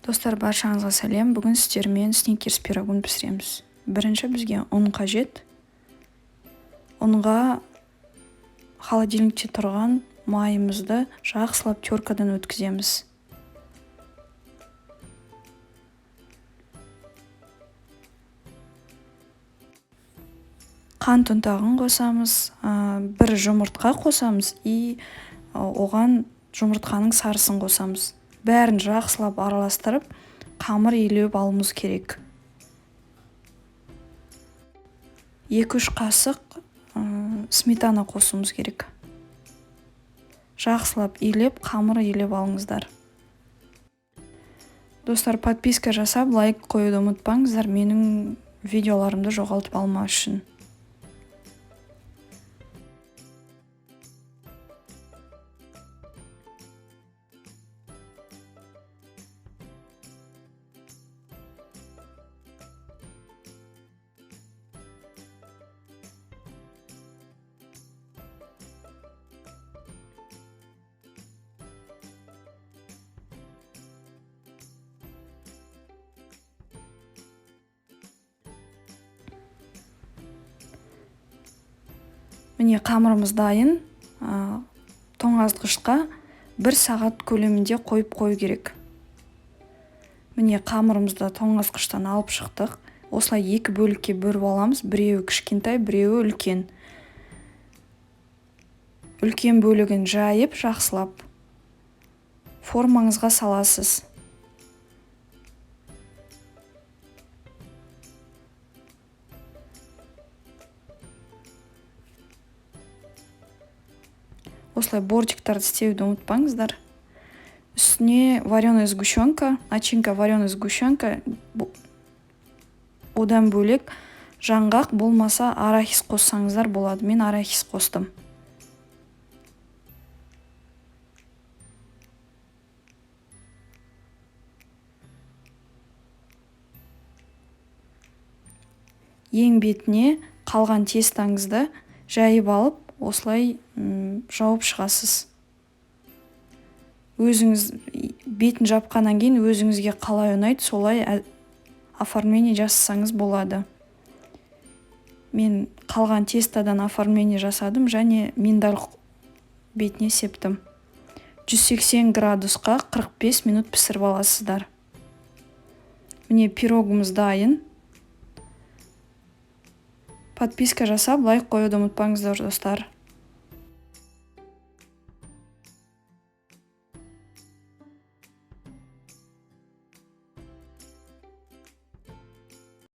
Достар, баршаңызға сәлем. Бүгін сіздермен сникерс пирогын пісіреміз. Бірінші бізге ұн қажет. Ұнға холодильникте тұрған майымызды жақсылап теркадан өткіземіз. Қант ұнтағын қосамыз, бір жұмыртқа қосамыз и оған жұмыртқаның сарысын қосамыз. Бәрін жақсылап араластырып, қамыр елеп алуымыз керек. 2-3 қасық сметана қосуымыз керек. Жақсылап елеп, қамыр елеп алыңыздар. Достар, подписка жасап, лайк қоюды ұмытпаңыздар, менің видеоларымды жоғалтып алмау үшін. Міне қамырымыз дайын. Тоңазытқышқа 1 сағат көлемінде қойып қою керек. Міне қамырымызды тоңазытқыштан алып шықтық. Осылай 2 бөлікке бөліп аламыз. Біреуі кішкентай, біреуі үлкен. Үлкен бөлігін жайып, жақсылап формаңызға саласыз. Осылай бортиктарды істеуді ұмытпаңыздар. Үстіне вареная сгущенка, начинка вареная сгущенка. Одан бөлек жаңғақ болмаса арахис қоссаңыздар болады. Мен арахис қостым. Ең бетіне қалған тестаңызды жайып алып, осылай жауып шығасыз. Өзіңіз бетін жапқаннан кейін өзіңізге қалай ұнайды, солай оформление жасасаңыз болады. Мен қалған тестадан оформление жасадым және миндаль бетіне септім. 180 градусқа 45 минут пісіріп аласыздар. Міне пирогымыз дайын. Подписка жасап, лайк қоюды ұмытпаңыздар, достар.